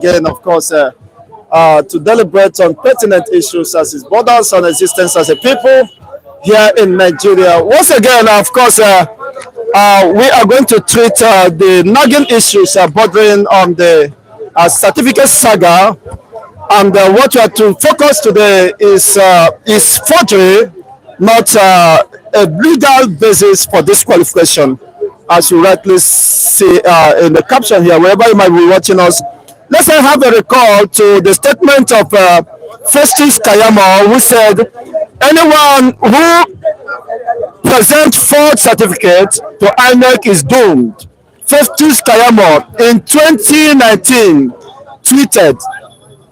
again, of course, to deliberate on pertinent issues as its borders and existence as a people here in Nigeria. Once again, of course, we are going to treat the nagging issues bordering on the certificate saga, and what we are to focus today is forgery, not a legal basis for disqualification, as you rightly see in the caption here, wherever you might be watching us. Let's have a recall to the statement of Festus Kayamo, who said, anyone who presents forged certificate to INEC is doomed. Festus Kayamo in 2019 tweeted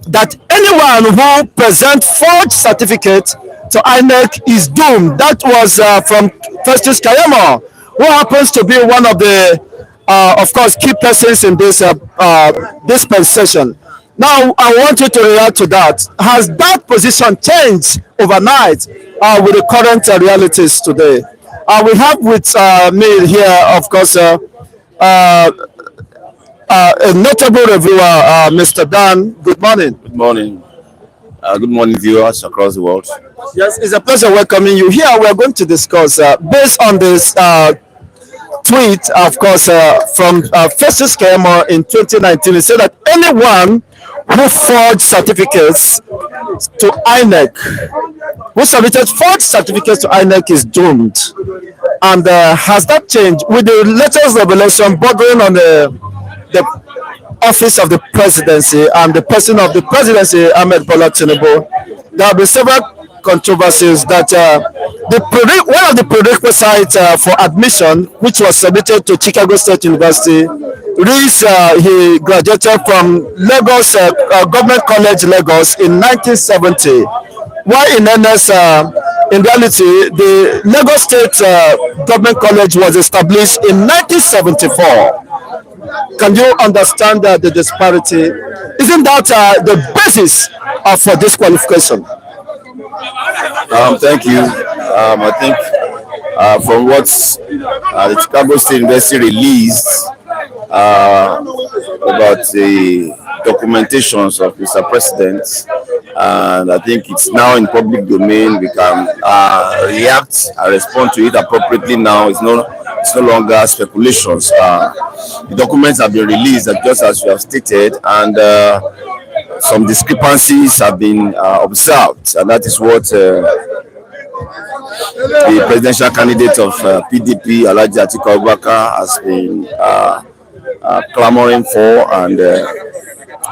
that anyone who presents forged certificate to INEC is doomed. That was from Festus Kayamo, who happens to be one of the, of course, key persons in this dispensation. Now, I want you to react to that. Has that position changed overnight with the current realities today? We have with me here, of course, a notable reviewer, Mr. Dan. Good morning. Good morning. Good morning, viewers across the world. Yes, it's a pleasure welcoming you here. We are going to discuss, based on this tweet, of course, from Festus Kayamo in 2019. He said that anyone who forged certificates to INEC, who submitted forged certificates to INEC, is doomed. And has that changed with the latest revelation bordering on the office of the presidency and the person of the presidency, Ahmed Bola Tinubu? There have been several controversies that one of the prerequisites for admission, which was submitted to Chicago State University, reads he graduated from Lagos Government College, Lagos in 1970. While in NS, in reality, the Lagos State Government College was established in 1974. Can you understand the disparity? Isn't that the basis for disqualification? Thank you. I think from what the Chicago State University released about the documentations of Mr. President, and I think it's now in public domain. We can react and respond to it appropriately now. It's no longer speculations. The documents have been released, just as you have stated, and some discrepancies have been observed, and that is what the presidential candidate of PDP, Alhaji Atiku Abubakar, has been clamoring for and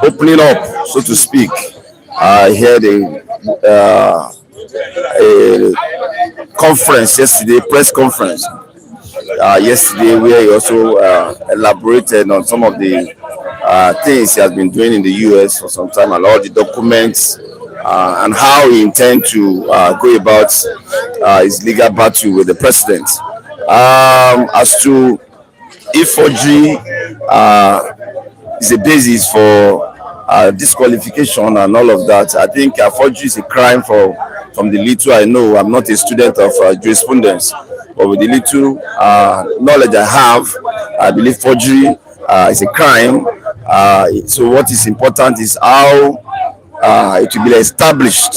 opening up, so to speak. I had a conference yesterday, press conference yesterday, where he also elaborated on some of the things he has been doing in the US for some time, and all the documents and how he intends to go about his legal battle with the president. As to if forgery is a basis for disqualification and all of that, I think forgery is a crime from the little I know. I'm not a student of jurisprudence, but with the little knowledge I have, I believe forgery is a crime. So what is important is how it will be established.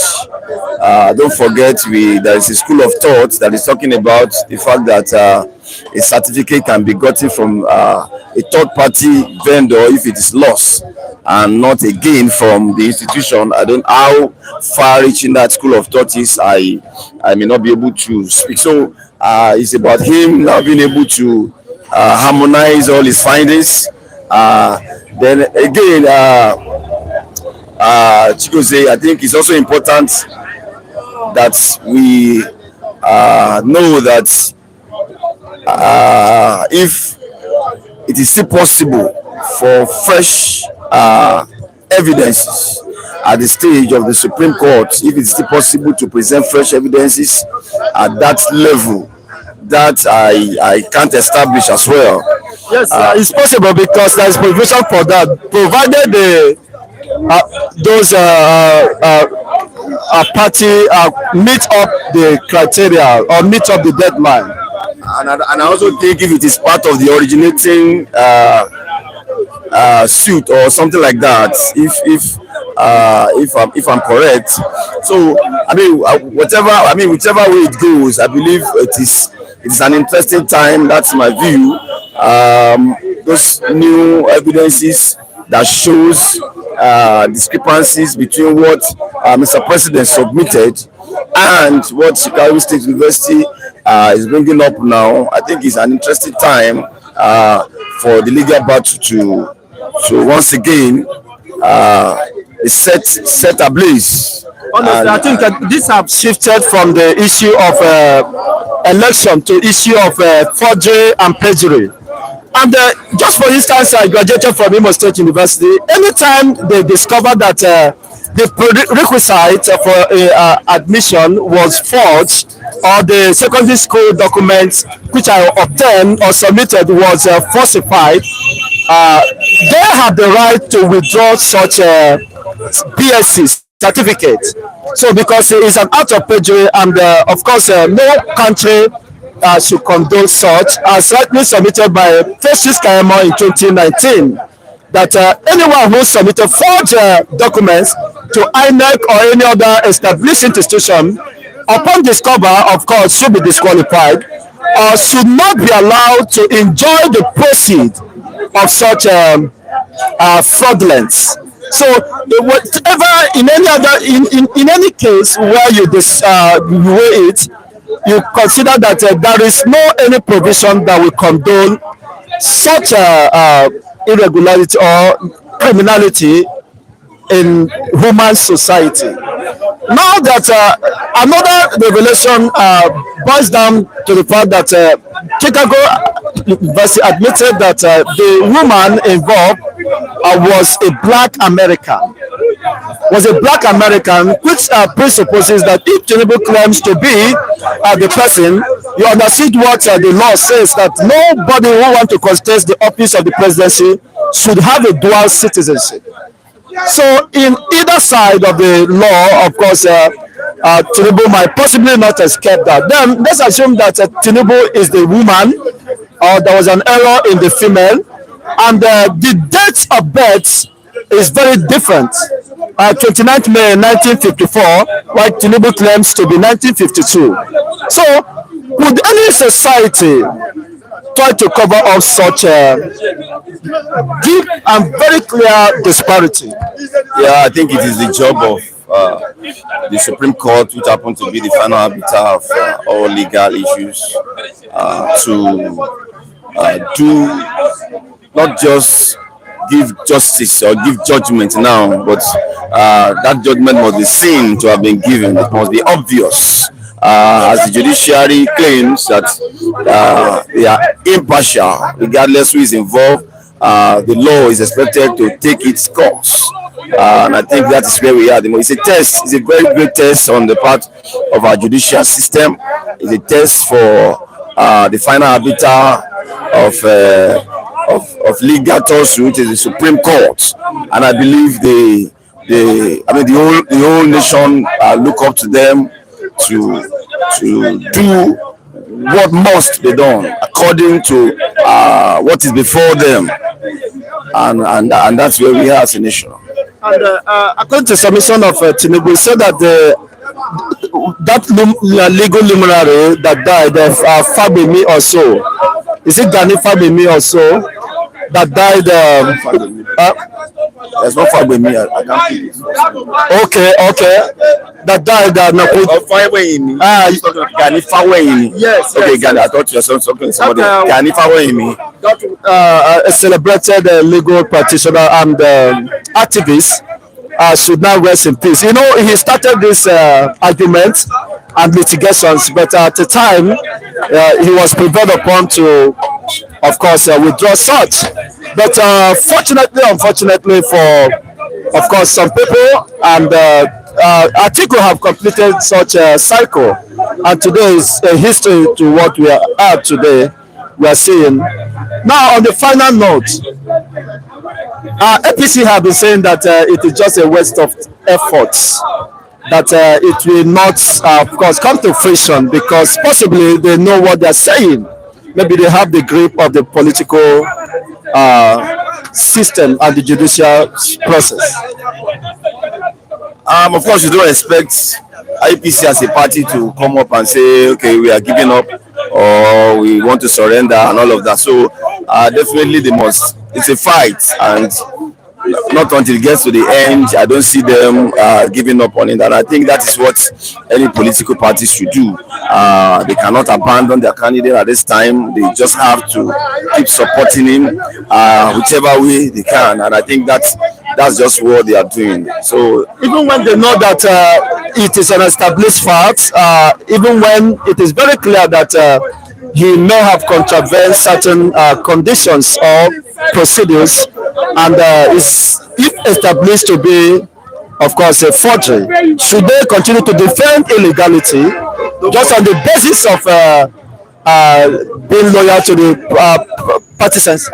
Don't forget, there is a school of thought that is talking about the fact that a certificate can be gotten from a third-party vendor if it is lost, and not again from the institution. I don't know how far-reaching that school of thought is. I may not be able to speak. So it's about him now being able to harmonize all his findings. Then again, Chigoze, I think it's also important that we know that if it is still possible for fresh evidences at the stage of the Supreme Court, if it's still possible to present fresh evidences at that level, that I can't establish as well. Yes, it's possible because there is provision for that, provided those party meet up the criteria or meet up the deadline. And I also think if it is part of the originating suit or something like that. If I'm correct, so I mean whichever way it goes, I believe it is an interesting time. That's my view. Those new evidences that shows discrepancies between what Mr. President submitted and what Chicago State University is bringing up now. I think it's an interesting time for the legal battle to once again set ablaze. Honestly, I think this have shifted from the issue of election to issue of forgery and perjury. And just for instance, I graduated from Imo State University. Anytime they discover that the prerequisite for admission was forged, or the secondary school documents which I obtained or submitted was falsified, they have the right to withdraw such BSc certificate. So because it is an act of perjury, and of course, no country should condone such, as rightly submitted by Festus Kayamo in 2019, that anyone who submitted forged documents to INEC or any other established institution, upon discover, of course, should be disqualified or should not be allowed to enjoy the proceeds of such fraudulence. So whatever in any other in any case where you weigh it, you consider that there is no any provision that will condone such irregularity or criminality in human society. Now that another revelation boils down to the fact that Chicago University admitted that the woman involved was a black American. Which presupposes that if Tinubu claims to be the person, you understood what the law says, that nobody who wants to contest the office of the presidency should have a dual citizenship. So in either side of the law, of course, Tinubu might possibly not escape that. Then let's assume that Tinubu is the woman, or there was an error in the female, and the date of birth is very different. 29th May 1954, while Tinubu claims to be 1952. So would any society try to cover up such deep and very clear disparity? Yeah, I think it is the job of the Supreme Court, which happens to be the final arbiter of all legal issues, to do not just give justice or give judgment now, but that judgment must be seen to have been given. It must be obvious. As the judiciary claims that they are impartial, regardless who is involved, the law is expected to take its course. And I think that is where we are. It's a test. It's a very great test on the part of our judicial system. It's a test for the final arbiter of legal lawsuit, which is the Supreme Court. And I believe the whole nation look up to them to do what must be done according to what is before them, and that's where we are as a nation. And according to submission of Tinubu, said that legal luminary that died of Fabemi or so, is it Gani Fabemi or so, that died? There's no Fabemi. I can't see it. Okay. That died. Gani Fawemi. Yes. Okay, Gani. I thought you were talking to somebody. Gani Fawemi. A celebrated legal practitioner and activist should now rest in peace. You know, he started this argument and litigations, but at the time he was prevailed upon to, of course, withdraw such. But unfortunately for, of course, some people, and I think we have completed such a cycle, and today is a history to what we are at today. We are seeing now. On the final note, APC have been saying that it is just a waste of efforts, that it will not, of course, come to fruition because possibly they know what they are saying. Maybe they have the grip of the political system and the judicial process. Of course, you don't expect IPC as a party to come up and say, okay, we are giving up or we want to surrender and all of that. So definitely they must. It's a fight, and not until it gets to the end, I don't see them giving up on it. And I think that is what any political party should do. They cannot abandon their candidate at this time. They just have to keep supporting him whichever way they can. And I think that's just what they are doing. So Even when they know that it is an established fact, even when it is very clear that he may have contravened certain conditions or procedures, and is if established to be, of course, a forgery, should they continue to defend illegality just on the basis of being loyal to the partisans?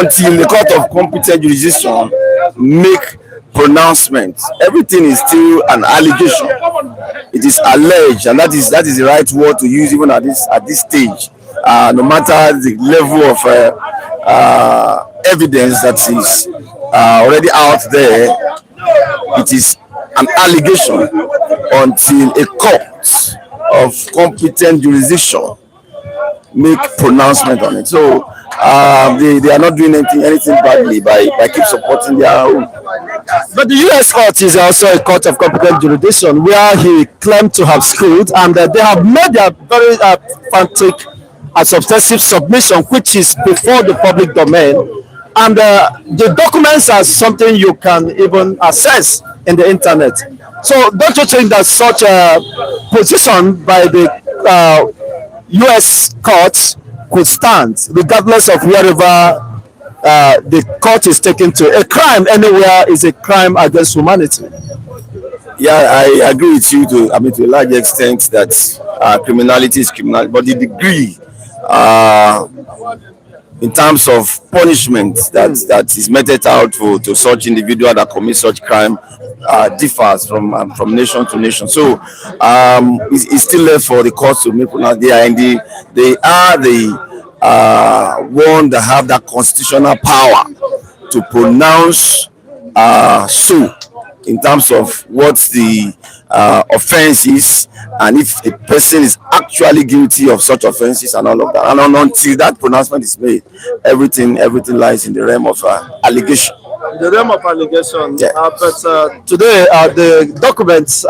until the court of competent jurisdiction make pronouncement, everything is still an allegation. It is alleged, and that is the right word to use even at this stage. No matter the level of evidence that is already out there, it is an allegation until a court of competent jurisdiction make pronouncement on it. So they are not doing anything badly by keep supporting their own. But the U.S. court is also a court of competent jurisdiction where he claimed to have schooled, and they have made their very frantic and substantive submission, which is before the public domain. And the documents are something you can even access in the internet. So don't you think that such a position by the U.S. courts could stand, regardless of wherever the court is taken to? A crime anywhere is a crime against humanity. Yeah, I agree with you to a large extent that criminality is criminal, but the degree in terms of punishment that is meted out to such individual that commit such crime differs from nation to nation. So it's still left for the courts to make pronouncement. They are the one that have that constitutional power to pronounce so in terms of what the offense is, and if the person is actually guilty of such offenses and all of that. And until that pronouncement is made, everything lies in the realm of allegation. The realm of allegation. Yeah. But today, the documents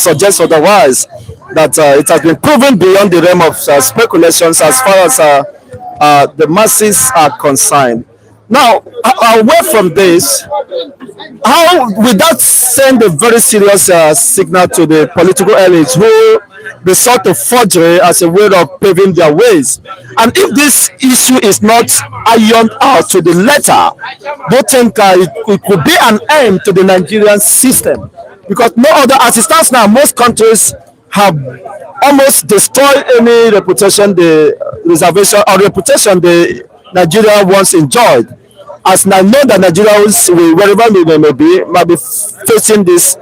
suggest otherwise, that it has been proven beyond the realm of speculations as far as the masses are concerned. Now, away from this, how will that send a very serious signal to the political elites who resort to forgery as a way of paving their ways? And if this issue is not ironed out to the letter, do you think it could be an end to the Nigerian system? Because no other, as it stands now, most countries have almost destroyed any reputation, the reservation or reputation the Nigeria once enjoyed. As I know that Nigerians, wherever they may be, might be facing this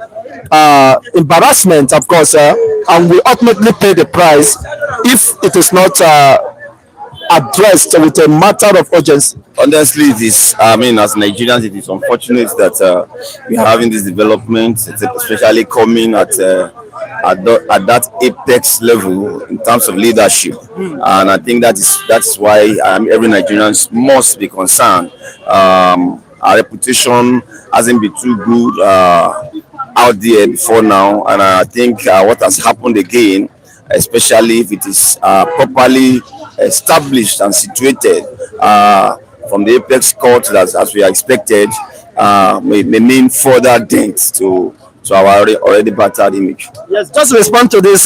embarrassment, of course, and will ultimately pay the price if it is not addressed with a matter of urgency. Honestly, it is. I mean, as Nigerians, it is unfortunate that we are having this development, especially coming at that apex level in terms of leadership. And I think that's why every Nigerian must be concerned. Our reputation hasn't been too good out there before now, and I think what has happened again, especially if it is properly established and situated from the apex court, as we are expected, may mean further dent to our already battered image. Yes, just respond to this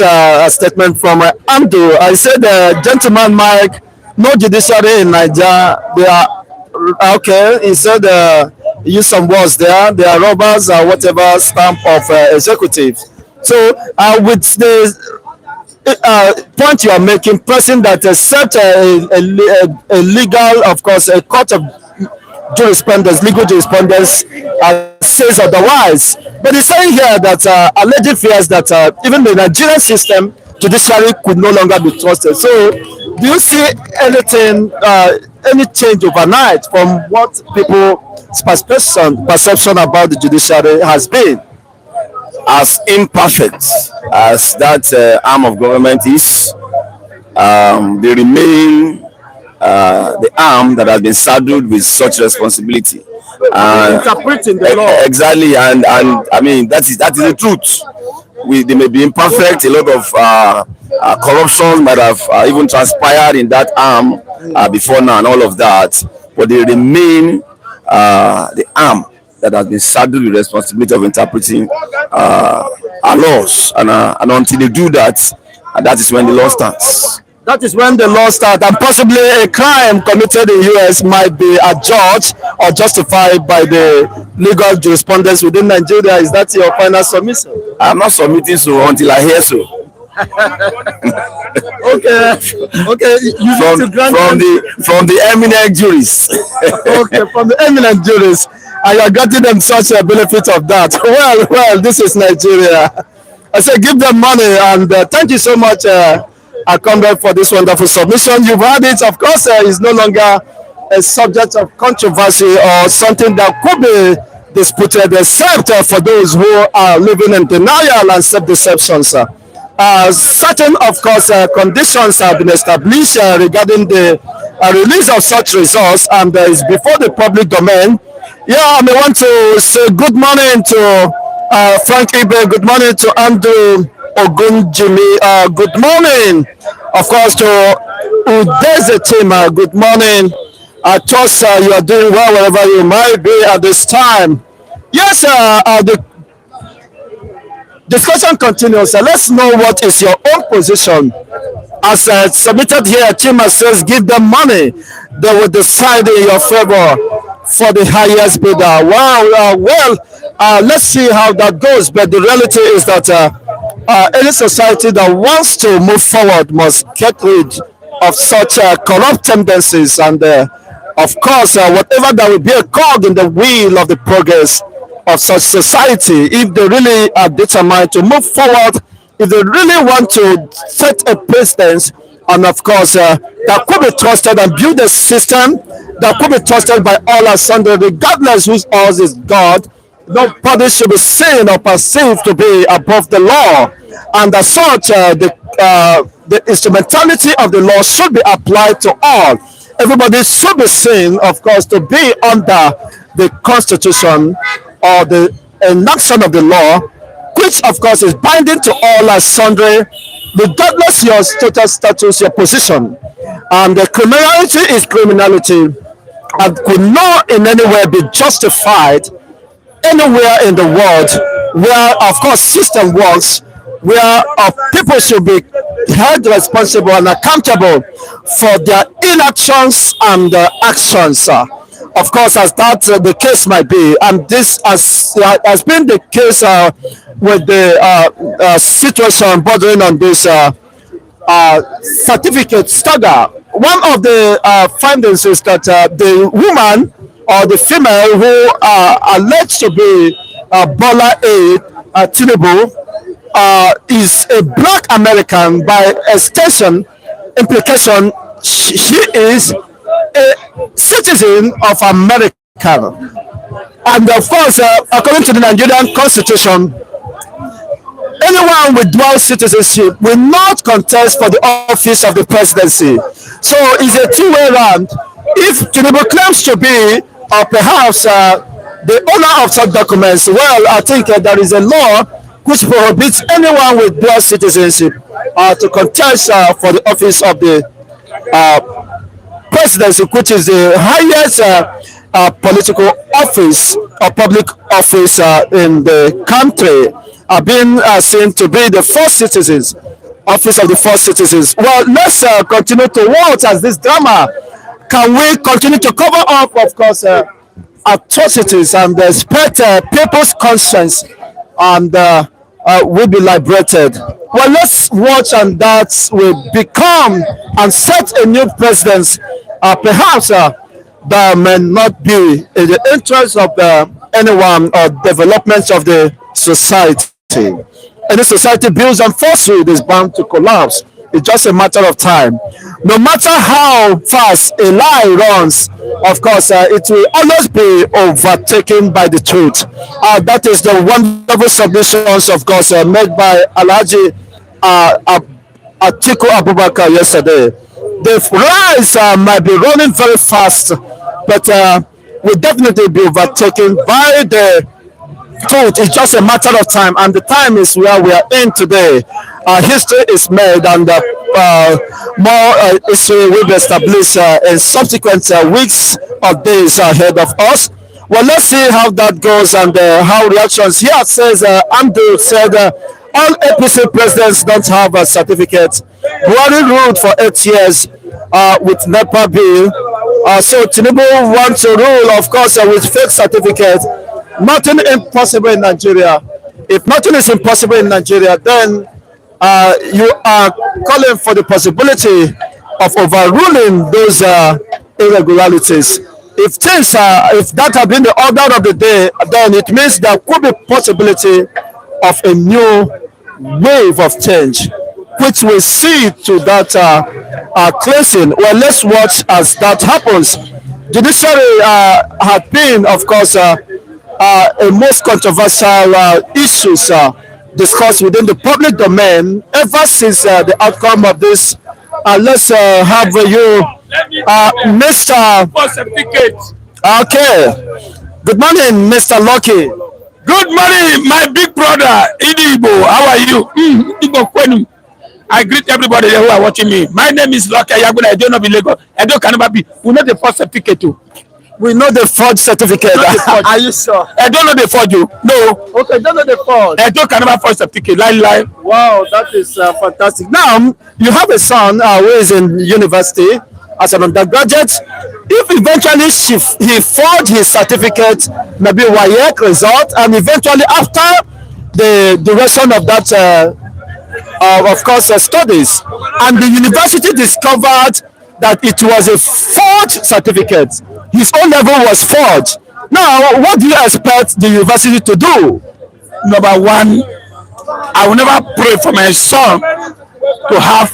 statement from Amdo. I said, gentleman Mike, no judiciary in Nigeria. They are okay. He said, use some words there. They are robbers or whatever stamp of executive. So with the point you are making, pressing that except a legal, of course, a court of jurisprudence, legal jurisprudence says otherwise. But he's saying here that alleged fears that even the Nigerian system, judiciary could no longer be trusted. So Do you see anything, any change overnight from what people's perception about the judiciary has been? As imperfect as that arm of government is, they remain the arm that has been saddled with such responsibility. Interpreting the law. Exactly, and I mean that is the truth. They may be imperfect. A lot of corruption might have even transpired in that arm before now, and all of that. But they remain the arm that has been saddled with responsibility of interpreting our laws, and until they do that, and that is when the law starts. That is when the law starts, and possibly a crime committed in US might be adjudged or justified by the legal jurisprudence within Nigeria. Is that your final submission? I'm not submitting so until I hear so. Okay, okay. You From, need to grant from the eminent jurists. okay, from the eminent jurists, and you are granting them such a benefit of that. Well, this is Nigeria. I say give them money, and thank you so much, Comrade, for this wonderful submission. You've had it. Of course, it's no longer a subject of controversy or something that could be disputed, except for those who are living in denial and self-deception, sir. Certain, of course, conditions have been established regarding the release of such results, and is before the public domain. Yeah, I may want to say good morning to Frank Ibe. Good morning to Andrew Ogunjimi. Good morning, of course, to Udeze Chima. Good morning. I trust you are doing well wherever you might be at this time. Yes, the discussion continues. Let's know what is your own position. As submitted here, Chima says, give them money. They will decide in your favor for the highest bidder. Wow, let's see how that goes. But the reality is that any society that wants to move forward must get rid of such corrupt tendencies. And of course, whatever that will be a cog in the wheel of the progress of such society, if they really are determined to move forward, if they really want to set a precedence, and of course, that could be trusted and build a system that could be trusted by all and sundry, regardless whose ours is God. Nobody should be seen or perceived to be above the law, and as such, the instrumentality of the law should be applied to all. Everybody should be seen, of course, to be under the Constitution or the enactment of the law, which of course is binding to all as sundry, regardless your status, your position. And the criminality is criminality and could not in any way be justified anywhere in the world where, of course, system works, where people should be held responsible and accountable for their inactions and actions. Of course, as that the case might be, and this has been the case with the situation bordering on this certificate stagger. One of the findings is that the woman or the female who are alleged to be Bola A. Tinubu is a black American. By extension, implication, she is a citizen of America. And of course, according to the Nigerian Constitution, anyone with dual citizenship will not contest for the office of the presidency. So it's a two-way round. If Tinubu claims to be, or perhaps the owner of such documents, well, I think there is a law which prohibits anyone with dual citizenship to contest for the office of the presidency, which is the highest political office or public office in the country, are being seen to be the first citizens, office of the first citizens. Well, let's continue to watch as this drama. Can we continue to cover up, of course, atrocities and respect people's conscience and will be liberated? Well, let's watch, and that will become and set a new precedence. Perhaps that may not be in the interest of anyone or development of the society. Any society built on falsehood is bound to collapse. It's just a matter of time. No matter how fast a lie runs, of course, it will always be overtaken by the truth. That is the wonderful submissions, of course, made by Alhaji Atiku Abubakar yesterday. The rise might be running very fast, but will definitely be overtaken by the truth. It's just a matter of time, and the time is where we are in today. History is made, and more history will be established in subsequent weeks or days ahead of us. Well, let's see how that goes and how reactions. Here says Andrew said all APC presidents don't have a certificate. Buhari ruled for 8 years with NEPA bill. So Tinubu wants to rule, of course, with fake certificate. Nothing impossible in Nigeria. If nothing is impossible in Nigeria, then you are calling for the possibility of overruling those irregularities. If things are, if that had been the order of the day, then it means there could be possibility of a new wave of change, which will see to that cleansing. Well, let's watch as that happens. Judiciary had been, of course, a most controversial issues discussed within the public domain ever since the outcome of this. Let's have you, Mr. Okay. Good morning, Mr. Lucky. Good morning, my big brother, Idibo. How are you? Igbo Kwenu. I greet everybody who are watching me. My name is Lucky Ayaguna. I don't know Lagos. I don't can be. We know the first certificate too. We know the forged certificate. Are you sure? I don't know the forge you. No. Okay, don't know the forged. I don't can first certificate. Lie. Wow, that is fantastic. Now, you have a son who is in university as an undergraduate. If eventually he forged his certificate, maybe YEC result, and eventually after the duration of that, of course, studies, and the university discovered that it was a forged certificate, his own level was forged. Now, what do you expect the university to do? Number one, I will never pray for my son to have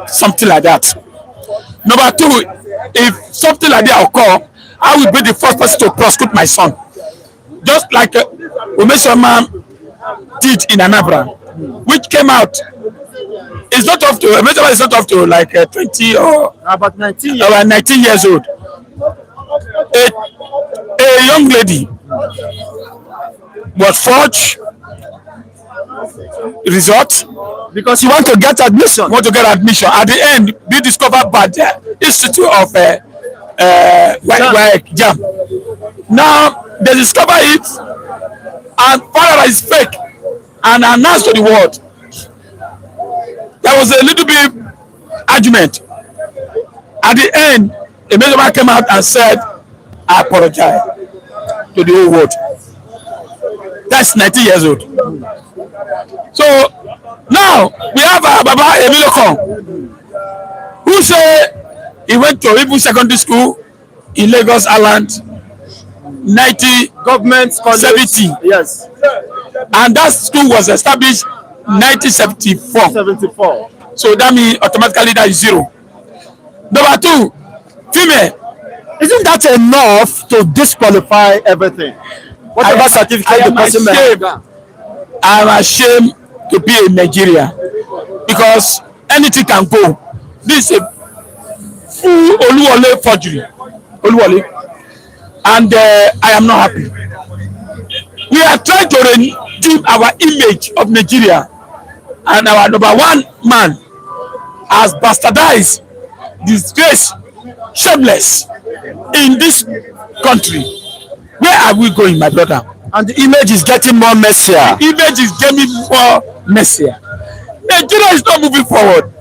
something like that. Number two, if something like that occur, I will be the first person to prosecute my son. Just like Umeshama did in Anambra, which came out. It's not up to Umeshama is not up to like 20 or About 19 years. 19 years old. A young lady was forged result because you want to get admission. At the end, be discovered by the Institute of Jam. Now they discover it and found out it's fake and announced to the world. There was a little bit argument. At the end, a measurement came out and said, I apologize to the whole world. That's 90 years old. So now we have Baba Emilokon, who say he went to Ibu Secondary School in Lagos Island, 90 government college. 70. Yes. And that school was established 1974. 74. So that means automatically that is zero. Number two, female. Isn't that enough to disqualify everything? Whatever certificate the person may have. I am ashamed to be in Nigeria because anything can go. This is a full Oluwole forgery. Oluwole. And I am not happy. We are trying to redeem our image of Nigeria, and our number one man has bastardized, disgraced, shameless in this country. Where are we going, my brother? And the image is getting more messier. The image is getting more messier. Nigeria is not moving forward.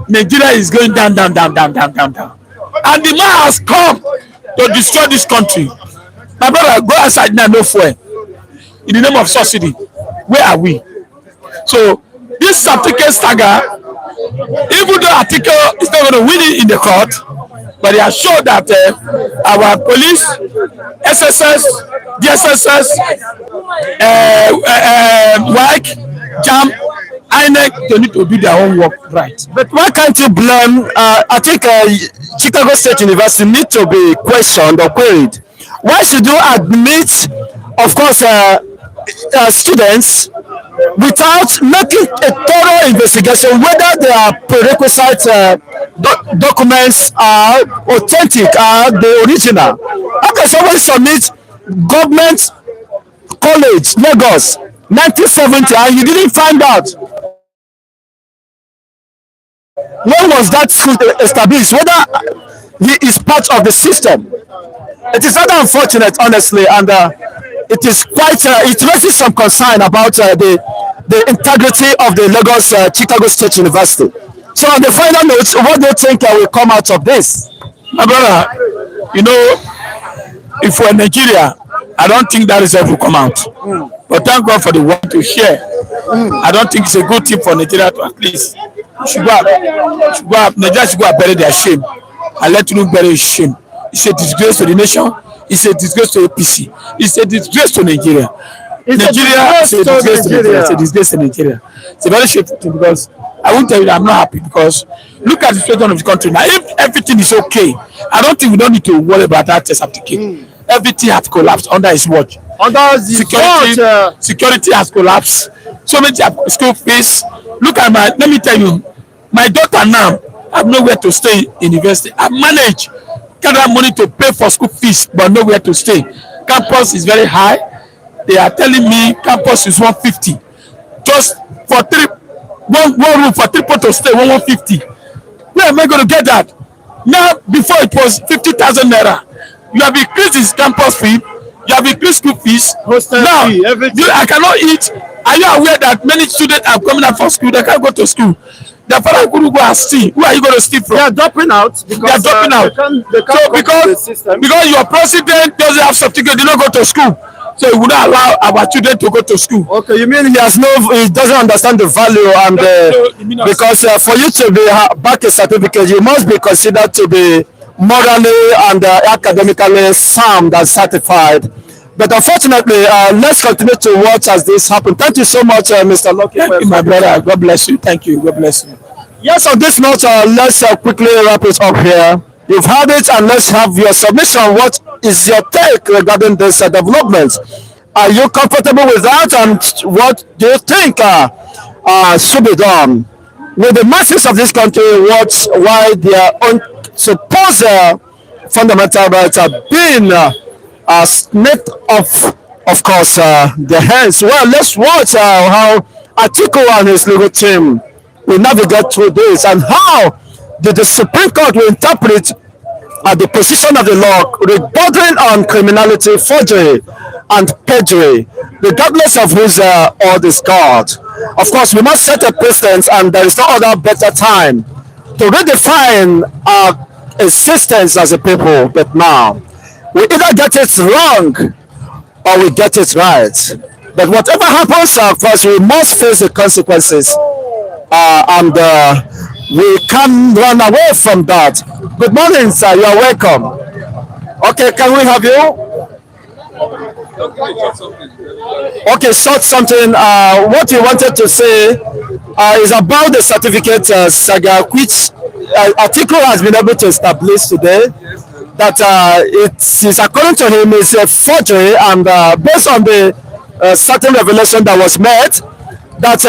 Nigeria is going down. And the man has come to destroy this country. My brother, go outside now, no fuel. In the name of subsidy, where are we? So this certificate saga, even though article is not going to win it in the court, but they are sure that our police, SSS, DSSS, WAC, JAM, INEC, they need to do their own work right. But why can't you blame? I think Chicago State University need to be questioned or queried. Why should you admit, of course, students without making a thorough investigation whether their prerequisite documents are authentic, are the original? How can someone submit government college Lagos 1970 and you didn't find out when was that school established, whether he is part of the system? It is rather unfortunate, honestly, and it is quite. It raises some concern about the integrity of the Lagos Chicago State University. So, on the final note, what do you think will come out of this? My brother, you know, if we're Nigeria, I don't think that result will come out. But thank God for the one to share. I don't think it's a good thing for Nigeria to at least Nigeria should go and bury their shame and let you bury his shame. It's a disgrace to the nation. It's a disgrace to APC. It's a disgrace to Nigeria. Nigeria is a disgrace to Nigeria. It's a disgrace to Nigeria. It's a very shameful thing because I won't tell you that I'm not happy because look at the situation of the country now. If everything is okay, I don't think we don't need to worry about that test certificate. Everything has collapsed under his watch. Under the security has collapsed. So many school fees. Look at let me tell you, my daughter now have nowhere to stay in university. I manage gather money to pay for school fees, but nowhere to stay. Campus is very high. They are telling me campus is 150. Just for one room for 3 people to stay, 150. Where am I going to get that? Now, before it was 50,000 naira. You have increased this campus fee. You have increased school fees. Now, I cannot eat. Are you aware that many students are coming out for school? They can't go to school. Their father could go and steal. Who are you going to steal from? They are dropping out. Because, they are dropping out. They can't so because your president doesn't have certificate, they don't go to school. So he would not allow our children to go to school. Okay, you mean he doesn't understand the value and because for you to be back a certificate, you must be considered to be morally and academically sound and certified. But unfortunately, let's continue to watch as this happens. Thank you so much, Mr. Lucky. Thank you, my brother. God bless you. Thank you. God bless you. Yes, on this note, let's quickly wrap it up here. You've heard it, and let's have your submission. What is your take regarding this development? Are you comfortable with that, and what do you think should be done? With the masses of this country, why their own supposed fundamental rights are being snipped off, of course, their hands. Well, let's watch how Atiku and his legal team will navigate through this, and how the Supreme Court will interpret the position of the law bordering on criminality, forgery, and perjury, regardless of whose all is God. Of course, we must set a precedent, and there is no other better time to redefine our existence as a people. But now, we either get it wrong or we get it right. But whatever happens, of course, we must face the consequences, and we can't run away from that. Good morning, sir. You are welcome. Okay, can we have you? Okay, short something. What you wanted to say is about the certificate saga, which Atiku has been able to establish today. That it is, according to him, is a forgery, and based on the certain revelation that was made, that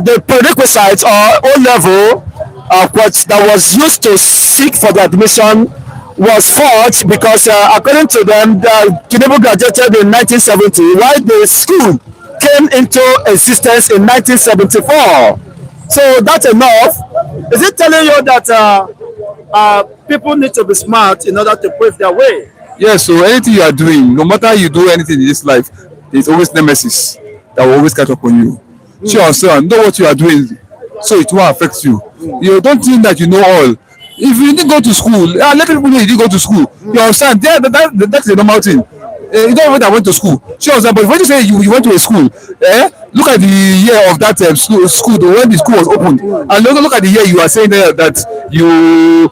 the prerequisites or O level that was used to seek for the admission was forged, because according to them, Tinubu graduated in 1970, while the school came into existence in 1974. So that's enough. Is it telling you that people need to be smart in order to pave their way? Yes, so anything you are doing, no matter you do anything in this life, there's always nemesis that will always catch up on you. Sure, so know what you are doing, so it will affect you. You don't think that you know all. If you didn't go to school, let people know you didn't go to school. You understand? That's the normal thing. You don't know that I went to school. Sure, but when you say you went to a school, look at the year of that school, when the school was opened, and look at the year you are saying that you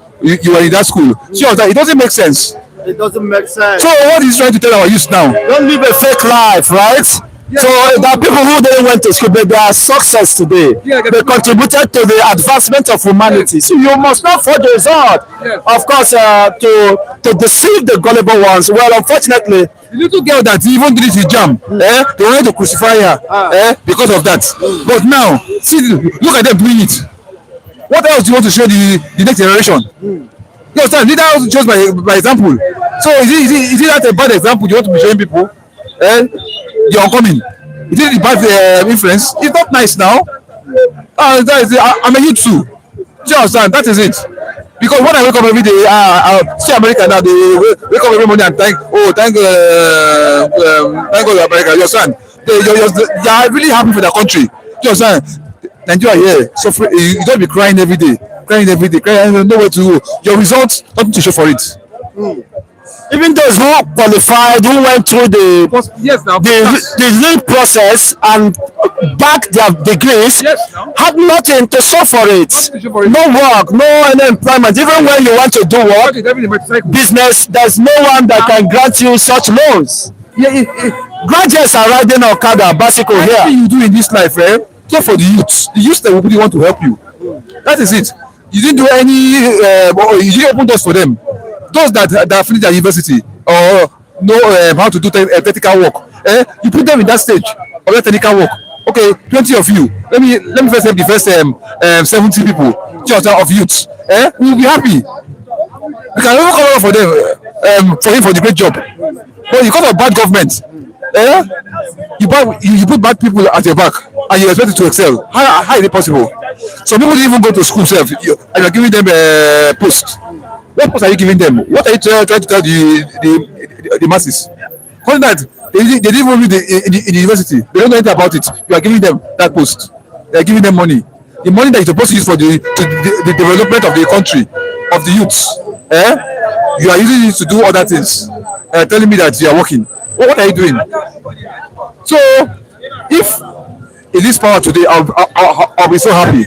were in that school. Sure, it doesn't make sense. It doesn't make sense. So what is trying to tell our youth now? Don't live a fake life, right? So there are people who didn't went to school, but they are success today. They contributed to the advancement of humanity. So you must not forge a result, of course, to deceive the gullible ones. Well, unfortunately, The little girl that even did his jam, they wanted to crucify her because of that. But now, see, look at them doing it. What else do you want to show the next generation? You understand? Leader also shows by example. So is it that a bad example you want to be showing people? The oncoming. Is it the bad influence? It's not nice now. I'm a youth too. Do you understand? That is it. Because when I wake up every day, I see America now. They wake up every morning and thank God America. You understand? They are really happy for their country. Do you understand? Nigeria here, suffering. You don't be crying every day, crying, nowhere to go. Your results, nothing to show for it. even those who qualified, who went through Yes, now. the real process and back their degrees, had nothing to show for it. No work, no any employment. Even when you want to do work, business, there's no one that can grant you such loans. Graduates are riding Okada, bicycle here. Everything you do in this life, care for the youths. The youths that will really want to help you. That is it. You didn't do any, you didn't open doors for them. Those that finish their university or know how to do technical work, you put them in that stage of that technical work. Okay, 20 of you. Let me first help the first 70 people, just of youths. We will be happy. We can even come over for them, for him for the great job. But because of bad government, you put bad people at your back and you expect it to excel. How is it possible? Some people didn't even go to school self, and you're giving them a post. What post are you giving them? What are you trying to tell the masses? Because that they didn't even read in the university. They don't know anything about it. You are giving them that post. They are giving them money. The money that you're supposed to use for the development of the country, of the youths. You are using it to do other things. Telling me that you are working. What are you doing? So, if it is power today, I'll be so happy.